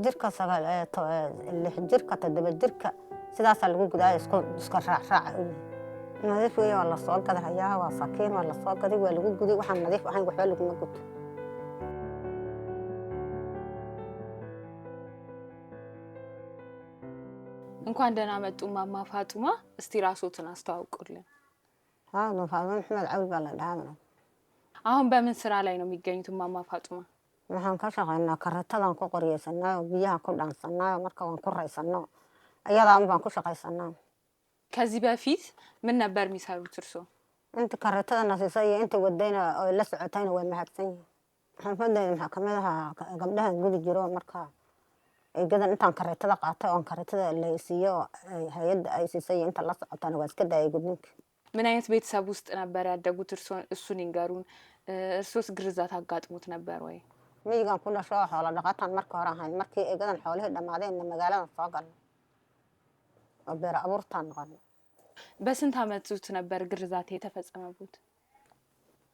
jirka sagaal lix jirka toddoba jirka sidaasaa lagu gudaa iska raacraaca u yahay nadiif weeye waa la soo gadahayaa waa sakiin waa la soo gaday waa lagu guday waxaan nadiif ahayn waxba laguma guto እንኳን ደህና መጡ ማማ ፋጡማ እስቲ ራስዎትን አስተዋውቁልን ነው ፋጡማ መሐመድ ዓብድ ባላ ዳሃና አሁን በምን ስራ ላይ ነው የሚገኙት ማማ ፋጡማ waxaan ka shaqaynaa karatadan ku qoriyeysanaa biyaha ku dhaansanaa marka waan ku raysanaa ayadaan baan ku shaqaysanaa ከዚህ በፊት ምን ነበር የሚሰሩት እርሶ inta karatada nasisay inta wadayna oo la socotayna way mahadsan waxaan fadhiyay maxkamadaha gabdhaha gudi jiro marka ay gadan intaan karatada qaatay oo karatada la isiyo hay'adda ay siisay inta la socotana waa iska daayay gudninka ምን አይነት ቤተሰብ ውስጥ ነበር ያደጉት እሱን ይንገሩን እርሶስ ግርዛት አጋጥሞት ነበር ወይ miyigan ku dhasho xoolo dhaqataan markii hore ahayn markii ay gadan xoolaha dhamaadeen magaalada soo galay oo beer abuurtaan noqonay በስንት ዓመት ነበር ግርዛት የተፈጸመቡት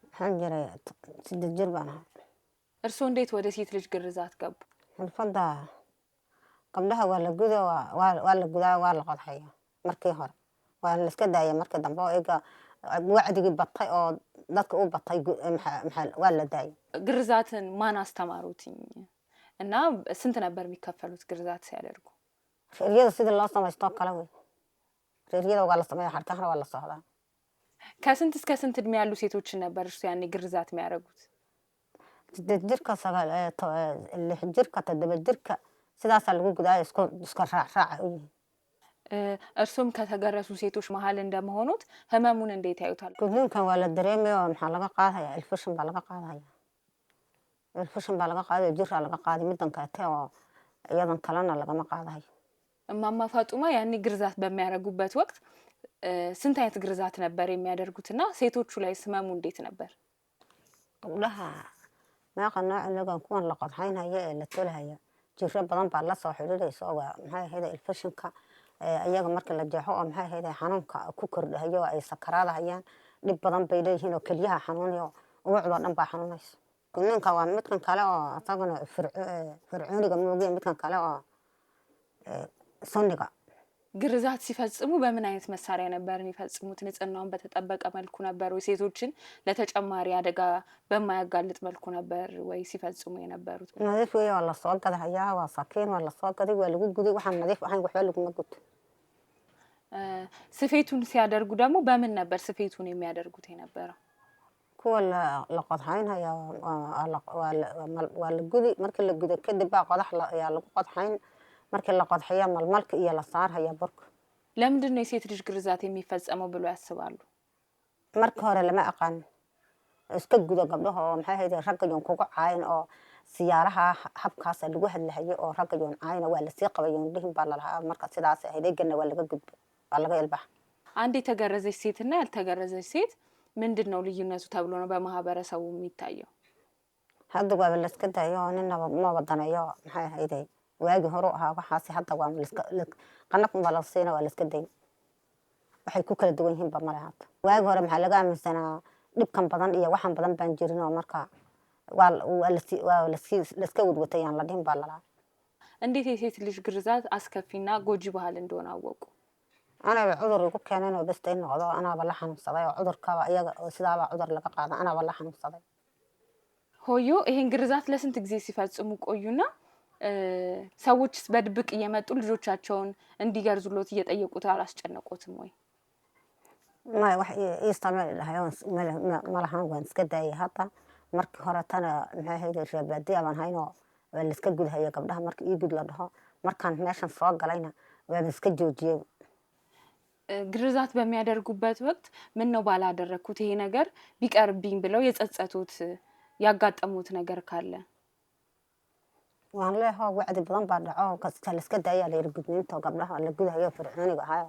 waxaan jiray 6 jir baan ahay እርሶ እንዴት ወደ ሴት ልጅ ግርዛት ገቡ xirfadda gabdhaha waa la gudaa waa la gudaa waa la qodxaya markii hore waa la iska daayay markii dambe oo iga wacdigii batay oo dadka u batay waa la daayay ግርዛትን ማን አስተማሩት እና ስንት ነበር የሚከፈሉት ግርዛት ሲያደርጉ reeriyada sidii loo samaysto kala way reeriyada waa la sameeyaa harkahana waa la socdaa ከስንት እስከ ስንት እድሜ ያሉ ሴቶችን ነበር እርሱ ያኔ ግርዛት የሚያደርጉት 8 jirka sagaal lix jirka toddoba jirka sidaasaa lagu gudaa iska raacraaca u yahay እርሱም ከተገረሱ ሴቶች መሃል እንደመሆኑት ህመሙን እንዴት ያዩታል gudniinkan waa la dareemayaa maxaa laga qaadayaa ilfishin baa laga qaadayaa ilfishin baa laga qaadayaa jirraa laga qaaday middan kaate oo iyadan kalena lagama qaadayo እማማ ፋጡማ ያኔ ግርዛት በሚያደርጉበት ወቅት ስንት አይነት ግርዛት ነበር የሚያደርጉትና ሴቶቹ ላይ ህመሙ እንዴት ነበር gabdhaha meeqa nooc inagan kuwan la qodxaynaya ee la tolahaya jirro badan baa la soo xidhiidhaysa oo maxay ahayd ilfishinka ayaga marka la jeexo oo maxay ahayd xanuunka ku kordhayo ay sakaraadayaan dhib badan bay leeyihiin oo kaliyaha xanuunayo uwacdo dhan baa xanuunaysa gudniinka waa midkan kale oo asaguna fircooniga moogiya midkan kale oo sunniga ግርዛት ሲፈጽሙ በምን አይነት መሳሪያ ነበር የሚፈጽሙት ንጽህናውን በተጠበቀ መልኩ ነበር ወይ ሴቶችን ለተጨማሪ አደጋ በማያጋልጥ መልኩ ነበር ወይ ሲፈጽሙ የነበሩት nadiif weeye waa la soo gadahayaa waa sakiin waa la soo gaday waa lagu guday waxaan nadiif ahayn waxba laguma guto ስፌቱን ሲያደርጉ ደግሞ በምን ነበር ስፌቱን የሚያደርጉት የነበረው kuwa la qodxaynaya waa la gudi markii la guday kadib baa qodax ayaa lagu qodxayn markii la qodxaya malmalka iyo la saarhaya burka ለምንድን ነው የሴት ልጅ ግርዛት የሚፈጸመው ብሎ ያስባሉ markii hore lama aqaan iska gudo gabdhaha oo maxay ahayd raggayoon kugu caayin oo siyaaraha habkaas lagu hadlahayo oo raggayoon caayin waa la sii qabayoon dhihin baa la lahaa marka sidaas ahayd eegana waa laga gudbo waa laga ilbax አንድ የተገረዘች ሴትና ያልተገረዘች ሴት ምንድን ነው ልዩነቱ ተብሎ ነው በማህበረሰቡ የሚታየው hadda waa la iska daayo ninna ma wadanayo maxay ahayd waagi hore ahaa waxaasi hadda waa qanab ma la siina waa la iska day waxay ku kala duwan yihiin ba malaha waagi hore maxaa laga aaminsanaa dhibkan badan iyo waxan badan baan jirin oo marka waa la iska wadwatayaan la dhihin baa la lahaa እንዴት የሴት ልጅ ግርዛት አስከፊና ጎጂ ባህል እንደሆነ አወቁ anaaba cudur igu keeneen oo basta in noqdo anaaba la xanuunsaday oo cudurkaba iyaga oo sidaaba cudur laga qaada anaaba la xanuunsaday ሆዮ ይሄን ግርዛት ለስንት ጊዜ ሲፈጽሙ ቆዩና ሰዎችስ በድብቅ እየመጡ ልጆቻቸውን እንዲገርዙሎት እየጠየቁት አላስጨነቁትም ወይ ما wax istamay lahayn malahan waan iska daayay hadda markii hore tan maxay ahayd shabaadi aan hayno waa la iska gudahaya gabdhaha markii ii gud la dhaho markaan meeshan soo galayna waa iska joojiyay ግርዛት በሚያደርጉበት ወቅት ምን ነው ባላደረኩት ይሄ ነገር ቢቀርብኝ ብለው የጸጸቱት ያጋጠሙት ነገር ካለ waan leeyahay wacdi badan baa dhaco kaska la iska daayay la gudniinta gabdhaha la gudahayo fircooniga ahaa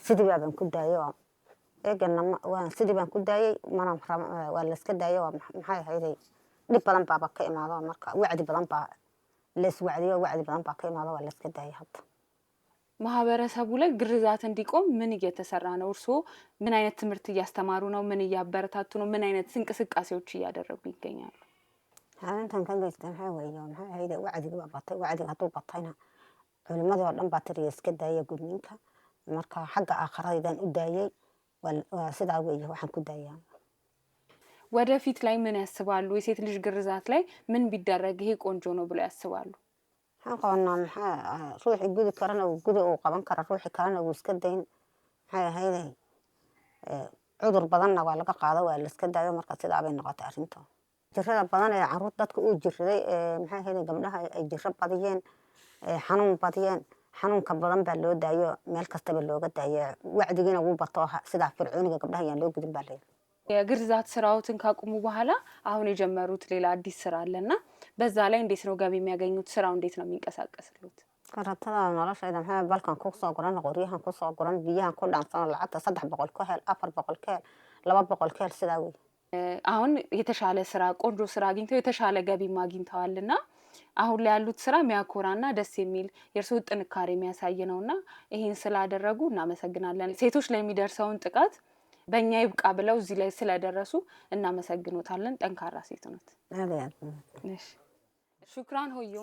sidii baan ku daayay eegana waan sidii baan ku daayay mana waa la iska daayay maxay ahayd dhib badan baa ka imaado marka wacdi badan baa la is wacdiyo wacdi badan baa ka imaado waa la iska daayay hadda ማህበረሰቡ ላይ ግርዛት እንዲቆም ምን እየተሰራ ነው እርሶ ምን አይነት ትምህርት እያስተማሩ ነው ምን እያበረታቱ ነው ምን አይነት እንቅስቃሴዎች እያደረጉ ይገኛሉ intan ka geystay maxaa weeye maxay ahayd wacdiga baa batay wacdiga hadduu batayna culimadii oo dhan baa tiriya iska daaya gudniinka marka xagga aakhiradaydaan u daayay waa sidaa weeye waxaan ku daayaa ወደፊት ላይ ምን ያስባሉ? የሴት ልጅ ግርዛት ላይ ምን ቢደረግ ይሄ ቆንጆ ነው ብለው ያስባሉ? waxaan qabanaa maxaa ruuxii gudi karana uu gudi uu qaban kara ruuxii kalena uu iska dayn maxay ahayd cudur badanna waa laga qaado waa la iska daayo marka sidaa bay noqotay arrinta jirrada badan ee caruur dadka uu jirraday maxay ahayd gabdhaha ay jirro badiyeen xanuun badiyeen xanuunka badan baa loo daayo meel kastaba looga daaya wacdigiina wuu bato sidaa fircooniga gabdhaha ayaan loo gudin baa leeyahay የግርዛት ስራዎትን ካቆሙ በኋላ አሁን የጀመሩት ሌላ አዲስ ስራ አለና በዛ ላይ እንዴት ነው ገቢ የሚያገኙት? ስራው እንዴት ነው የሚንቀሳቀስሉት? karatada noloshayda maxaa balkan ku soo guran qoryahan ku soo guran biyahan ku dhaansan lacagta 300 ka hel 400 ka hel 200 ka hel sidaa wey አሁን የተሻለ ስራ ቆንጆ ስራ አግኝተው የተሻለ ገቢ ማግኝተዋልና አሁን ላይ ያሉት ስራ የሚያኮራና ደስ የሚል የእርስዎ ጥንካሬ የሚያሳይ ነውና ይሄን ስላደረጉ እናመሰግናለን። ሴቶች ላይ የሚደርሰውን ጥቃት በእኛ ይብቃ ብለው እዚህ ላይ ስለደረሱ እናመሰግኖታለን። ጠንካራ ሴት ነት። እሺ ሹክራን ሆዮ